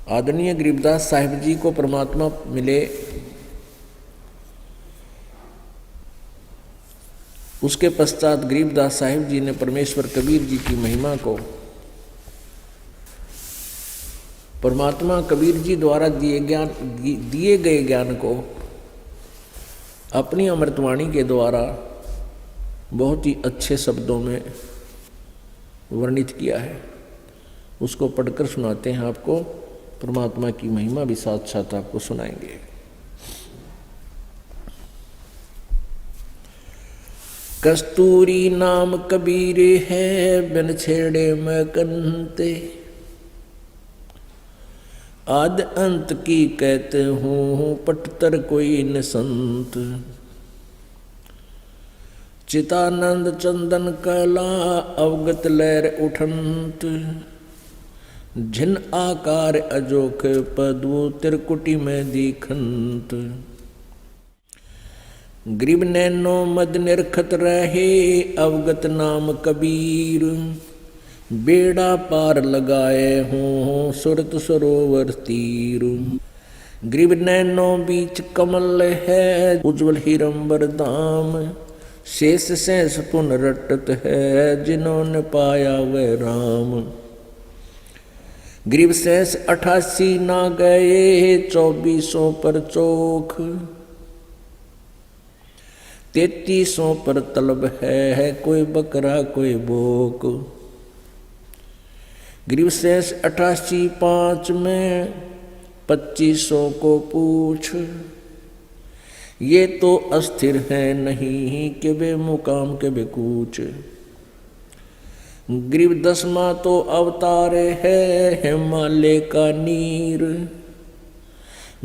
आदरणीय गरीबदास साहिब जी को परमात्मा मिले, उसके पश्चात गरीबदास साहिब जी ने परमेश्वर कबीर जी की महिमा को, परमात्मा कबीर जी द्वारा दिए गए ज्ञान को अपनी अमृतवाणी के द्वारा बहुत ही अच्छे शब्दों में वर्णित किया है। उसको पढ़कर सुनाते हैं आपको, परमात्मा की महिमा भी साथ साथ आपको सुनाएंगे। कस्तूरी नाम कबीर है, बिन छेड़े मैं कंते, आद अंत की कहते हूँ पटतर कोई न संत। चितानंद चंदन कला अवगत लहर उठंत, जिन आकार अजोख पदु त्रिकुटी में दीखंत। गरीब नैनो मद निरखत रहे अवगत नाम कबीर, बेड़ा पार लगाए हों सुरत सरोवर तीर। गरीब नैनो बीच कमल है उज्ज्वल हिरंबर धाम, शेष शेष पुन रटत है जिन्होंने पाया वह राम। गरीब शेष 88 ना गए 2400 पर चोख, 3300 पर तलब है कोई बकरा कोई बोक। गरीब शेष 88 5 में 2500 को पूछ, ये तो अस्थिर है नहीं कि बे मुकाम के बे कूच। गरीब 10वां तो अवतार है हिमालय का नीर,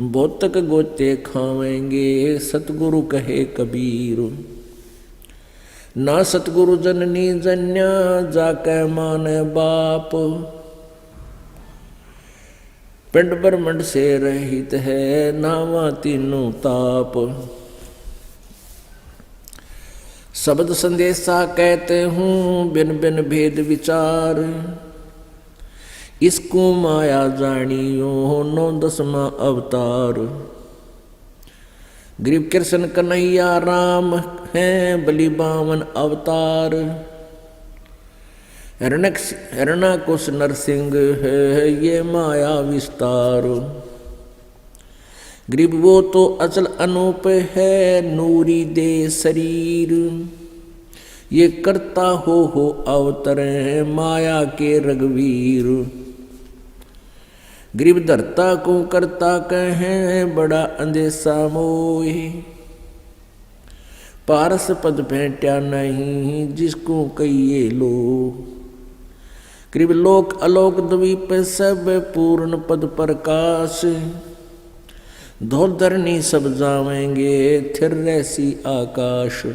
भौतक गोते खावेंगे सतगुरु कहे कबीर। ना सतगुरु जननी जन्या जाके माने बाप, पिंड ब्रह्मंड से रहित है नावा तीनों ताप। शब्द संदेशा कहते हूँ बिन बिन भेद विचार, इसको माया जानियो 9 10वां अवतार। गरीब कृष्ण कन्हैया राम हैं बलि 52 अवतार, हिरण्यकुश नरसिंह है ये माया विस्तार। गरीब वो तो अचल अनूप है नूरी दे शरीर, ये करता हो अवतरे माया के रघुवीर। गरीब धरता को करता कहें बड़ा अंदेशा मोहे, पारस पद भेंट्या नहीं जिसको कहिए लो। गरीब लोक अलोक द्वीप सब पूर्ण पद प्रकाश, धौल धरनी सब जावेंगे थिर रहसी आकाश।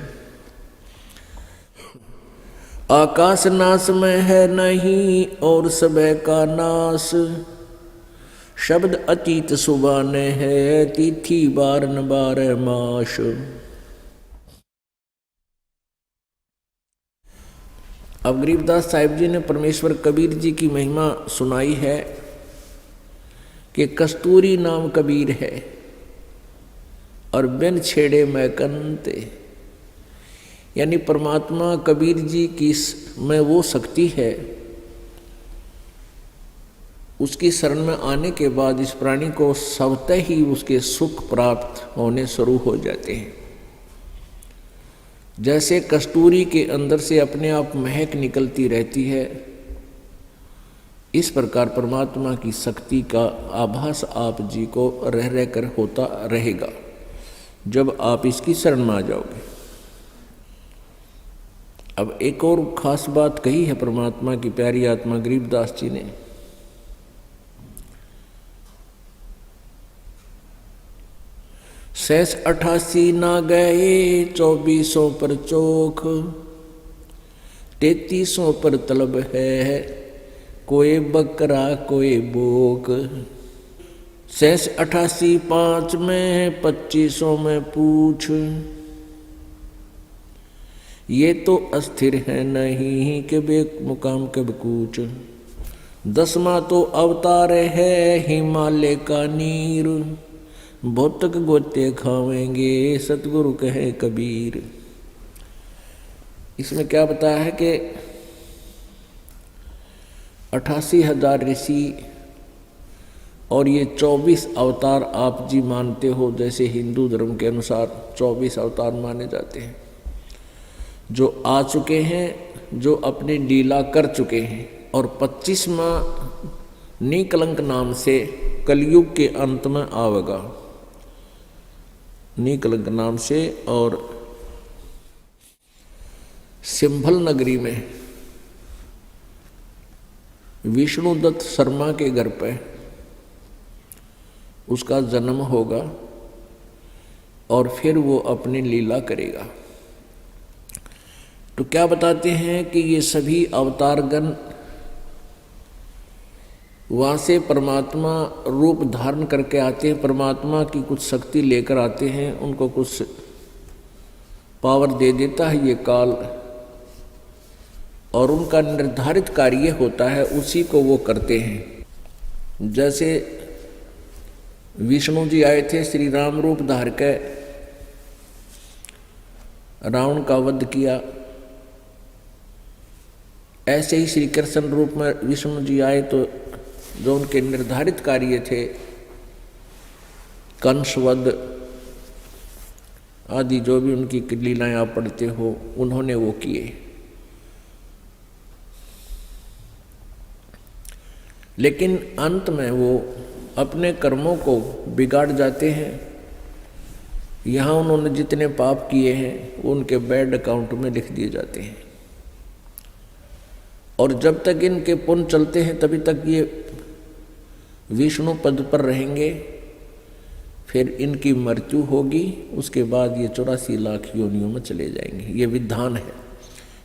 आकाश नाश में है नहीं और सब का नाश, शब्द अतीत सुबाने है तिथि बारन 12 मास। अब गरीबदास साहिब जी ने परमेश्वर कबीर जी की महिमा सुनाई है कि कस्तूरी नाम कबीर है और बिन छेड़े मैं कंते, यानी परमात्मा कबीर जी की में वो शक्ति है, उसकी शरण में आने के बाद इस प्राणी को स्वतः ही उसके सुख प्राप्त होने शुरू हो जाते हैं। जैसे कस्तूरी के अंदर से अपने आप महक निकलती रहती है, इस प्रकार परमात्मा की शक्ति का आभास आप जी को रह रह कर होता रहेगा जब आप इसकी शरण में आ जाओगे। अब एक और खास बात कही है परमात्मा की प्यारी आत्मा गरीबदास जी ने, शेष 88 ना गए 2400 पर चोख, 3300 पर तलब है कोई बकरा कोई बोक। शेष 88 5 में 2500 में पूछ, ये तो अस्थिर है नहीं कि बे मुकाम कब कूच। 10वां तो अवतार है हिमालय का नीर, भौतक गोते खावेंगे सतगुरु कहे कबीर। इसमें क्या बताया है कि 88,000 ऋषि और ये 24 अवतार आप जी मानते हो, जैसे हिंदू धर्म के अनुसार 24 अवतार माने जाते हैं, जो आ चुके हैं, जो अपनी लीला कर चुके हैं। और 25वां निकलंक नाम से कलयुग के अंत में आवेगा, निकलंक नाम से। और सिंभल नगरी में विष्णुदत्त शर्मा के घर पे उसका जन्म होगा और फिर वो अपनी लीला करेगा। तो क्या बताते हैं कि ये सभी अवतारगण वहाँ से परमात्मा रूप धारण करके आते हैं, परमात्मा की कुछ शक्ति लेकर आते हैं, उनको कुछ पावर दे देता है ये काल, और उनका निर्धारित कार्य होता है, उसी को वो करते हैं। जैसे विष्णु जी आए थे, श्री राम रूप धार के रावण का वध किया, ऐसे ही श्री कृष्ण रूप में विष्णु जी आए तो जो उनके निर्धारित कार्य थे, कंसवध आदि जो भी उनकी लीलाएं आप पढ़ते हो, उन्होंने वो किए। लेकिन अंत में वो अपने कर्मों को बिगाड़ जाते हैं। यहाँ उन्होंने जितने पाप किए हैं वो उनके बैड अकाउंट में लिख दिए जाते हैं, और जब तक इनके पुण्य चलते हैं तभी तक ये विष्णु पद पर रहेंगे। फिर इनकी मृत्यु होगी, उसके बाद ये 84 लाख योनियों में चले जाएंगे। ये विधान है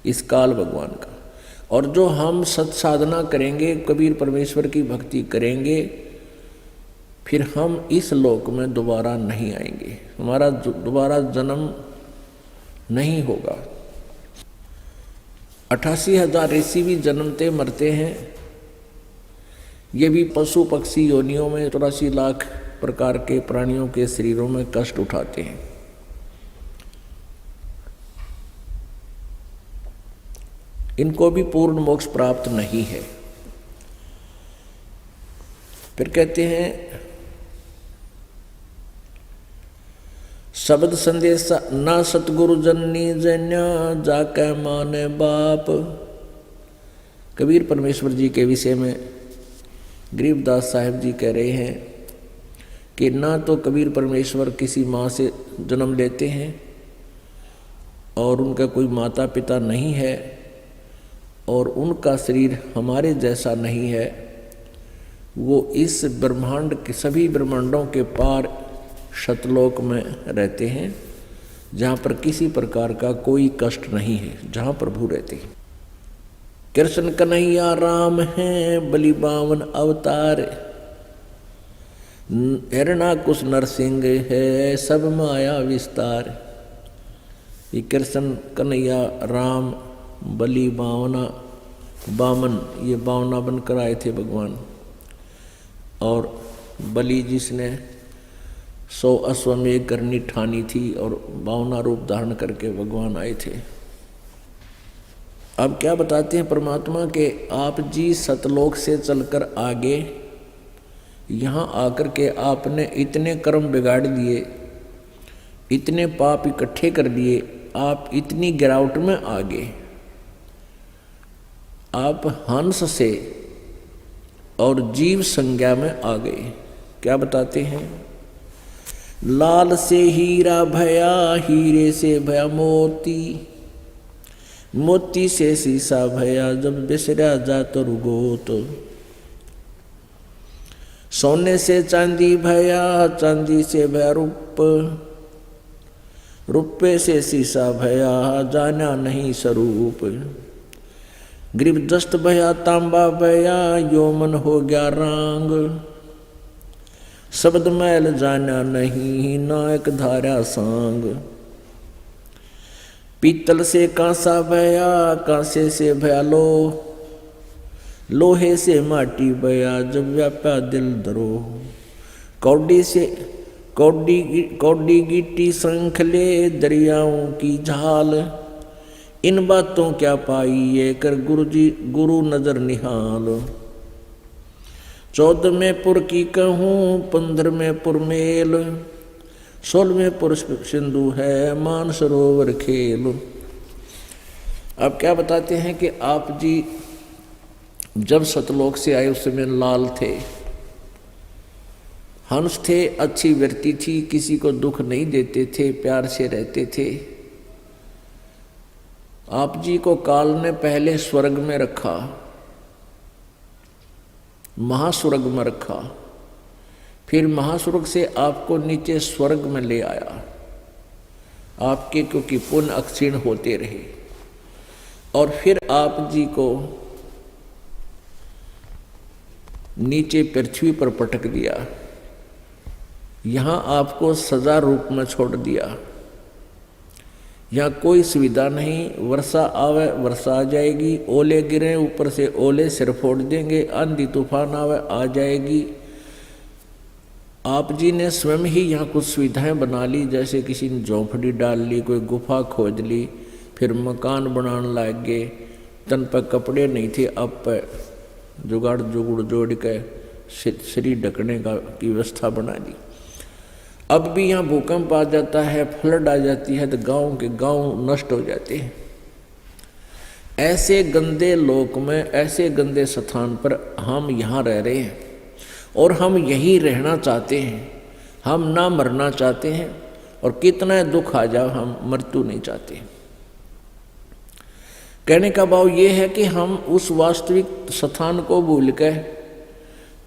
इस काल भगवान का। और जो हम सत साधना करेंगे, कबीर परमेश्वर की भक्ति करेंगे, फिर हम इस लोक में दोबारा नहीं आएंगे, हमारा दोबारा जन्म नहीं होगा। 88,000 ऋषि भी जन्मते मरते हैं, ये भी पशु पक्षी योनियों में 84 लाख प्रकार के प्राणियों के शरीरों में कष्ट उठाते हैं। इनको भी पूर्ण मोक्ष प्राप्त नहीं है। फिर कहते हैं शब्द संदेश ना सतगुरु जननी जन्या जाके माने बाप। कबीर परमेश्वर जी के विषय में गरीबदास साहिब जी कह रहे हैं कि ना तो कबीर परमेश्वर किसी माँ से जन्म लेते हैं और उनका कोई माता पिता नहीं है, और उनका शरीर हमारे जैसा नहीं है। वो इस ब्रह्मांड के सभी ब्रह्मांडों के पार शतलोक में रहते हैं, जहाँ पर किसी प्रकार का कोई कष्ट नहीं है, जहाँ प्रभु रहते हैं। कृष्ण कन्हैया राम हैं बलि बावन अवतार, हिरणाकुश नरसिंह है सब माया विस्तार। ये कृष्ण कन्हैया राम बलि बामन, ये बावना बनकर आए थे भगवान। और बलि जिसने 100 अश्वमेध करनी ठानी थी, और बावना रूप धारण करके भगवान आए थे। अब क्या बताते हैं परमात्मा के, आप जी सतलोक से चलकर आगे यहाँ आकर के आपने इतने कर्म बिगाड़ दिए, इतने पाप इकट्ठे कर दिए, आप इतनी गिरावट में आ गए। आप हंस से और जीव संज्ञा में आ गए। क्या बताते हैं, लाल से हीरा भया, हीरे से भया मोती, मोती से शीशा भया जब बिसरा जात रुगोत। सोने से चांदी भया, चांदी से भया रूप, रुपये से शीशा भया जाना नहीं स्वरूप। गृहदस्त भया तांबा भया, योमन हो गया रांग, शब्द मैल जाना नहीं नायक धारा सांग। पीतल से कांसा भया, कांसे से भया लो, लोहे से माटी बया जब व्याप्या दिल दरो। कौडी गिट्टी संखले दरियाओं की झाल। इन बातों क्या पाई ये कर गुरु नजर निहाल। 14वें पुर की कहूँ 15वें पुर मेल। 16वें पुर सिंधु है मान सरोवर खेल। अब क्या बताते हैं कि आप जी जब सतलोक से आए उस समय लाल थे, हंस थे, अच्छी व्यक्ति थी, किसी को दुख नहीं देते थे, प्यार से रहते थे। आप जी को काल ने पहले स्वर्ग में रखा, महास्वर्ग में रखा, फिर महास्वर्ग से आपको नीचे स्वर्ग में ले आया आपके, क्योंकि पुण्य अक्षीण होते रहे। और फिर आप जी को नीचे पृथ्वी पर पटक दिया, यहाँ आपको सजा रूप में छोड़ दिया। यहाँ कोई सुविधा नहीं, वर्षा आवे वर्षा आ जाएगी, ओले गिरे ऊपर से ओले सिर फोड़ देंगे, आंधी तूफान आवे आ जाएगी। आप जी ने स्वयं ही यहाँ कुछ सुविधाएं बना ली, जैसे किसी ने झोंपड़ी डाल ली, कोई गुफा खोद ली, फिर मकान बनाने लग गए। तन पर कपड़े नहीं थे, अब पर जुगाड़ जुगड़ जोड़ के शरीर ढकने की व्यवस्था बना दी। अब भी यहाँ भूकंप आ जाता है, फ्लड आ जाती है, तो गांव के गांव नष्ट हो जाते हैं। ऐसे गंदे लोक में, ऐसे गंदे स्थान पर हम यहाँ रह रहे हैं और हम यहीं रहना चाहते हैं। हम ना मरना चाहते हैं और कितना दुख आ जाए हम मृत्यु नहीं चाहते। कहने का भाव ये है कि हम उस वास्तविक स्थान को भूल के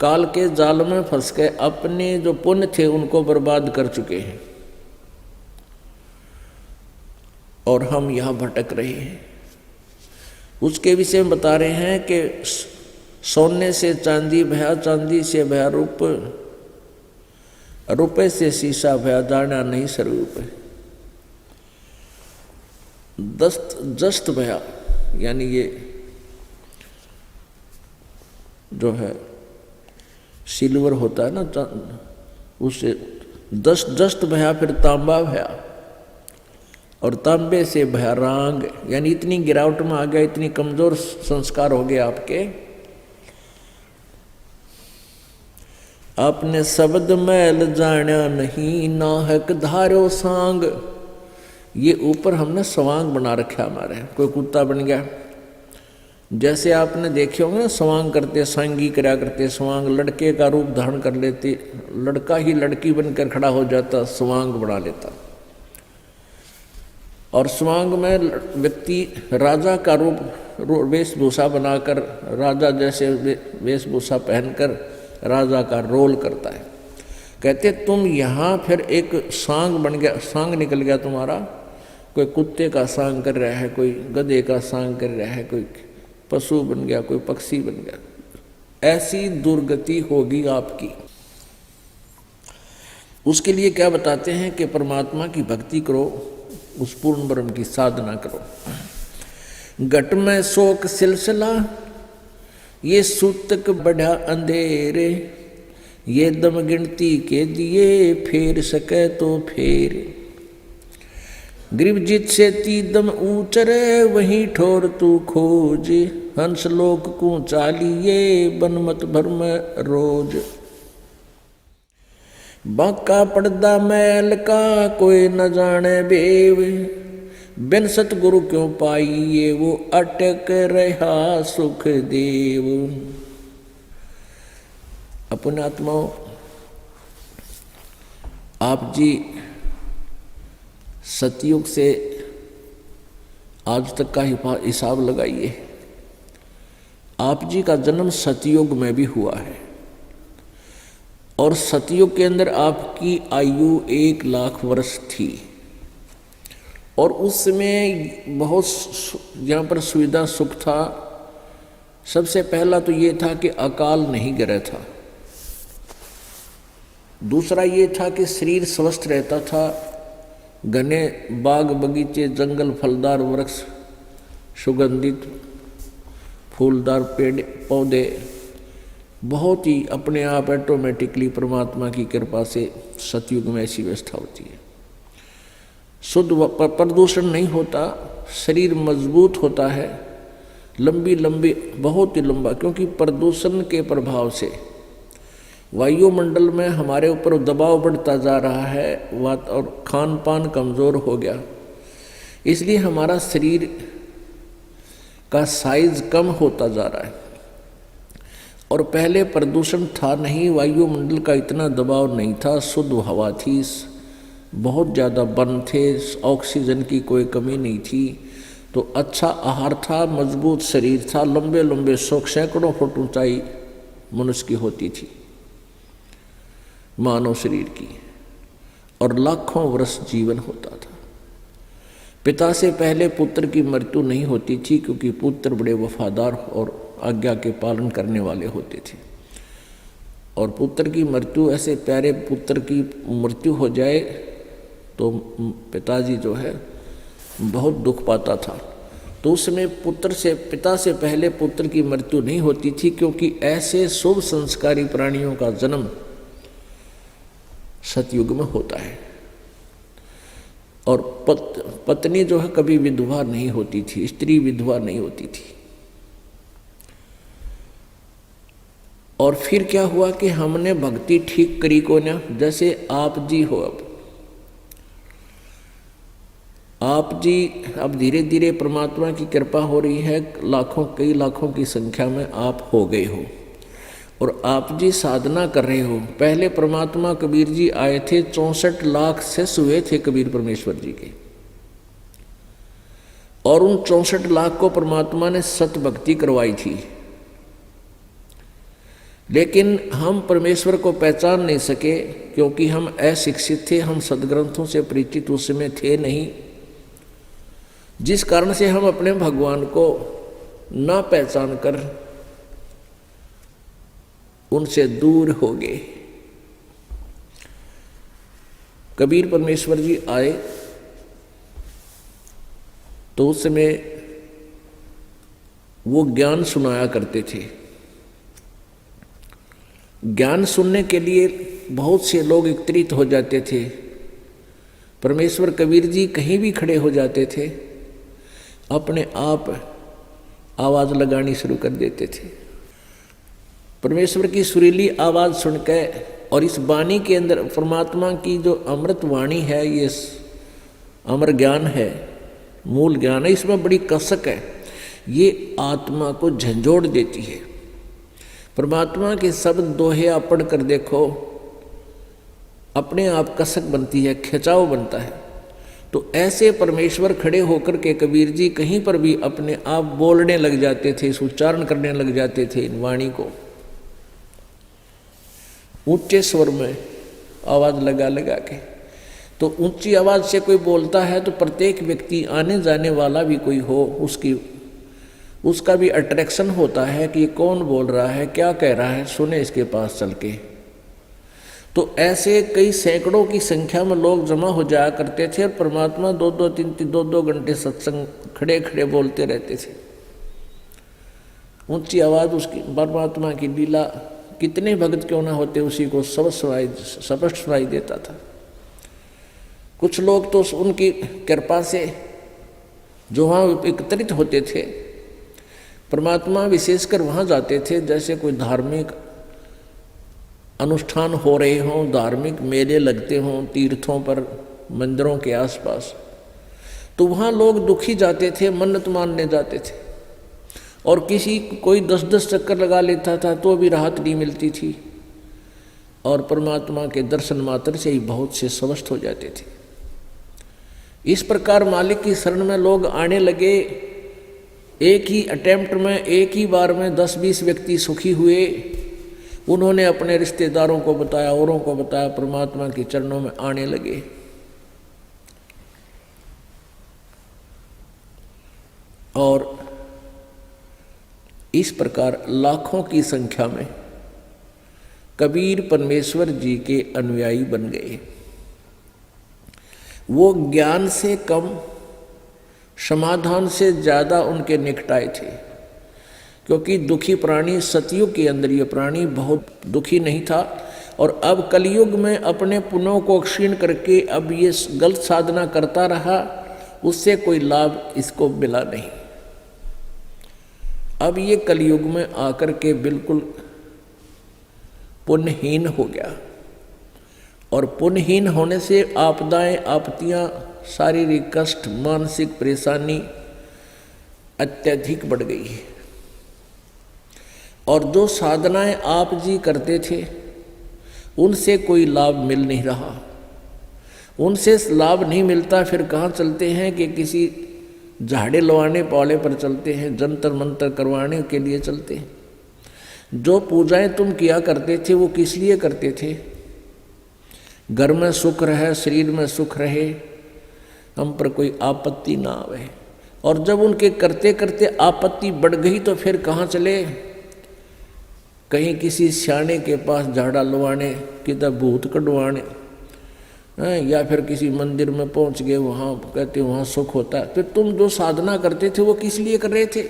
काल के जाल में फंस के अपने जो पुण्य थे उनको बर्बाद कर चुके हैं और हम यहाँ भटक रहे हैं। उसके विषय में बता रहे हैं कि सोने से चांदी भया, चांदी से भया रूप, रुपए से शीशा भया, जाना नहीं स्वरूप। जस्त भया यानी ये जो है सिल्वर होता है ना, उससे दस्त भया, फिर तांबा भया और तांबे से भया रांग, यानी इतनी गिरावट में आ गया, इतनी कमजोर संस्कार हो गए आपके। आपने शब्द मैल जाना नहीं, नाहक धारो सांग। ये ऊपर हमने स्वांग बना रखा हमारे, कोई कुत्ता बन गया। जैसे आपने देखे होंगे ना, स्वांग करते, सांगी करा करते, स्वांग लड़के का रूप धारण कर लेते, लड़का ही लड़की बनकर खड़ा हो जाता, स्वांग बना लेता। और स्वांग में व्यक्ति राजा का रूप वेशभूषा बनाकर, राजा जैसे वेशभूषा पहनकर राजा का रोल करता है। कहते तुम यहाँ फिर एक सांग बन गया, सांग निकल गया तुम्हारा। कोई कुत्ते का सांग कर रहा है, कोई गधे का सांग कर रहा है, कोई पशु बन गया, कोई पक्षी बन गया। ऐसी दुर्गति होगी आपकी। उसके लिए क्या बताते हैं कि परमात्मा की भक्ति करो, उस पूर्ण ब्रह्म की साधना करो। घट में शोक सिलसिला, ये सूतक बढ़ा अंधेरे, ये दम गिनती के दिए, फेर सके तो फेर। ग्रीवजित से तीदम ऊंचरे, वहीं ठोर तू खोज, हंस लोक को चालिए, बनमत भरम रोज। बाका पर्दा मैल का कोई न जाने बेव, बिन सतगुरु क्यों पाइए वो अटक रहा सुख देव। अपने आत्माओं, आप जी सतयुग से आज तक का हिसाब लगाइए। आप जी का जन्म सतयुग में भी हुआ है और सतयुग के अंदर आपकी आयु 1 लाख वर्ष थी और उसमें बहुत यहाँ पर सुविधा सुख था। सबसे पहला तो ये था कि अकाल नहीं गिरा था। दूसरा ये था कि शरीर स्वस्थ रहता था, घने बाग बगीचे, जंगल, फलदार वृक्ष, सुगंधित फूलदार पौधे बहुत ही अपने आप ऑटोमेटिकली परमात्मा की कृपा से सतयुग में ऐसी व्यवस्था होती है। शुद्ध प्रदूषण नहीं होता, शरीर मजबूत होता है, लंबी लंबी बहुत ही लंबा, क्योंकि प्रदूषण के प्रभाव से वायुमंडल में हमारे ऊपर दबाव बढ़ता जा रहा है, और खान पान कमज़ोर हो गया, इसलिए हमारा शरीर का साइज कम होता जा रहा है। और पहले प्रदूषण था नहीं, वायुमंडल का इतना दबाव नहीं था, शुद्ध हवा थी, बहुत ज़्यादा वन थे, ऑक्सीजन की कोई कमी नहीं थी, तो अच्छा आहार था, मजबूत शरीर था, लंबे लंबे सैकड़ों फुट ऊंचाई मनुष्य की होती थी मानव शरीर की, और लाखों वर्ष जीवन होता था। पिता से पहले पुत्र की मृत्यु नहीं होती थी, क्योंकि पुत्र बड़े वफादार और आज्ञा के पालन करने वाले होते थे। और पुत्र की मृत्यु, ऐसे प्यारे पुत्र की मृत्यु हो जाए तो पिताजी जो है बहुत दुख पाता था। तो उस समय पिता से पहले पुत्र की मृत्यु नहीं होती थी, क्योंकि ऐसे शुभ संस्कारी प्राणियों का जन्म सतयुग में होता है। और पत्नी जो है कभी विधवा नहीं होती थी, स्त्री विधवा नहीं होती थी। और फिर क्या हुआ कि हमने भक्ति ठीक करी को ना, जैसे आप जी हो, अब आप जी अब धीरे धीरे परमात्मा की कृपा हो रही है, लाखों कई लाखों की संख्या में आप हो गए हो, और आप जी साधना कर रहे हो। पहले परमात्मा कबीर जी आए थे, 64 लाख शिष्य हुए थे कबीर परमेश्वर जी के, और उन 64 लाख को परमात्मा ने सत भक्ति करवाई थी। लेकिन हम परमेश्वर को पहचान नहीं सके, क्योंकि हम अशिक्षित थे, हम सदग्रंथों से परिचित उस समय थे नहीं, जिस कारण से हम अपने भगवान को ना पहचान कर उनसे दूर हो गए। कबीर परमेश्वर जी आए तो उस समय वो ज्ञान सुनाया करते थे। ज्ञान सुनने के लिए बहुत से लोग एकत्रित हो जाते थे। परमेश्वर कबीर जी कहीं भी खड़े हो जाते थे, अपने आप आवाज़ लगानी शुरू कर देते थे। परमेश्वर की सुरीली आवाज़ सुनकर, और इस वाणी के अंदर परमात्मा की जो अमृत वाणी है, ये अमर ज्ञान है, मूल ज्ञान है, इसमें बड़ी कसक है, ये आत्मा को झंझोड़ देती है। परमात्मा के शब्द दोहे आप पढ़ कर देखो, अपने आप कसक बनती है, खिंचाव बनता है। तो ऐसे परमेश्वर खड़े होकर के कबीर जी कहीं पर भी अपने आप बोलने लग जाते थे, उच्चारण करने लग जाते थे इन वाणी को, ऊंचे स्वर में आवाज़ लगा लगा के। तो ऊंची आवाज़ से कोई बोलता है तो प्रत्येक व्यक्ति, आने जाने वाला भी कोई हो, उसका भी अट्रैक्शन होता है कि ये कौन बोल रहा है, क्या कह रहा है, सुने इसके पास चल के। तो ऐसे कई सैकड़ों की संख्या में लोग जमा हो जाया करते थे, और परमात्मा 2-2 घंटे सत्संग खड़े खड़े बोलते रहते थे। ऊंची आवाज़ उसकी, परमात्मा की लीला, कितने भक्त क्यों ना होते उसी को स्पष्ट सुनाई देता था। कुछ लोग तो उनकी कृपा से जो वहाँ एकत्रित होते थे, परमात्मा विशेषकर वहाँ जाते थे, जैसे कोई धार्मिक अनुष्ठान हो रहे हों, धार्मिक मेले लगते हों तीर्थों पर, मंदिरों के आसपास, तो वहाँ लोग दुखी जाते थे, मन्नत मानने जाते थे, और कोई 10-10 चक्कर लगा लेता था तो भी राहत नहीं मिलती थी, और परमात्मा के दर्शन मात्र से ही बहुत से स्वस्थ हो जाते थे। इस प्रकार मालिक की शरण में लोग आने लगे। एक ही अटेम्प्ट में, एक ही बार में 10-20 व्यक्ति सुखी हुए। उन्होंने अपने रिश्तेदारों को बताया, औरों को बताया, परमात्मा के चरणों में आने लगे। और इस प्रकार लाखों की संख्या में कबीर परमेश्वर जी के अनुयायी बन गए। वो ज्ञान से कम, समाधान से ज़्यादा उनके निकट आए थे, क्योंकि दुखी प्राणी सतयुग के अंदर ये प्राणी बहुत दुखी नहीं था, और अब कलयुग में अपने पुण्यों को क्षीण करके अब ये गलत साधना करता रहा, उससे कोई लाभ इसको मिला नहीं। अब ये कलयुग में आकर के बिल्कुल पुण्यहीन हो गया, और पुण्यहीन होने से आपदाएं, आपत्तियां, शारीरिक कष्ट, मानसिक परेशानी अत्यधिक बढ़ गई है। और जो साधनाएं आप जी करते थे उनसे कोई लाभ मिल नहीं रहा, उनसे लाभ नहीं मिलता, फिर कहाँ चलते हैं कि किसी झाड़े लवाने पौले पर चलते हैं, जंतर मंतर करवाने के लिए चलते हैं। जो पूजाएं तुम किया करते थे वो किस लिए करते थे? घर में सुख रहे, शरीर में सुख रहे, हम पर कोई आपत्ति ना आवे। और जब उनके करते करते आपत्ति बढ़ गई तो फिर कहाँ चले? कहीं किसी सियाने के पास झाड़ा लवाने, किधर भूत कढ़वाने, या फिर किसी मंदिर में पहुंच गए, वहाँ कहते वहाँ सुख होता है। फिर तुम जो साधना करते थे वो किस लिए कर रहे थे?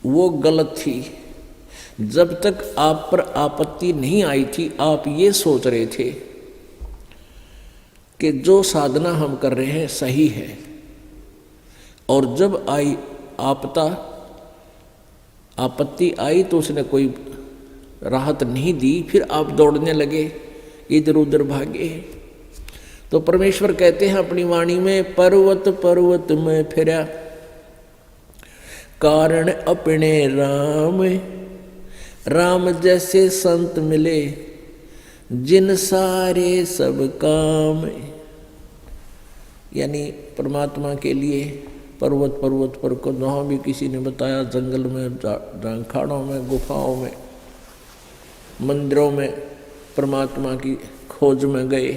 वो गलत थी। जब तक आप पर आपत्ति नहीं आई थी, आप ये सोच रहे थे कि जो साधना हम कर रहे हैं सही है, और जब आई आपत्ति आई तो उसने कोई राहत नहीं दी, फिर आप दौड़ने लगे, इधर उधर भागे। तो परमेश्वर कहते हैं अपनी वाणी में, पर्वत पर्वत में फिरा, कारण अपने राम, राम जैसे संत मिले, जिन सारे सब काम। यानी परमात्मा के लिए पर्वत पर्वत पर को जहाँ भी किसी ने बताया, जंगल में, झांखाड़ों में, गुफाओं में, मंदिरों में परमात्मा की खोज में गए,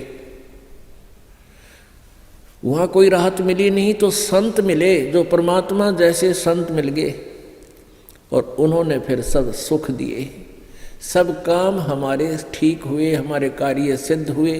वहाँ कोई राहत मिली नहीं, तो संत मिले जो परमात्मा जैसे संत मिल गए, और उन्होंने फिर सब सुख दिए, सब काम हमारे ठीक हुए, हमारे कार्य सिद्ध हुए।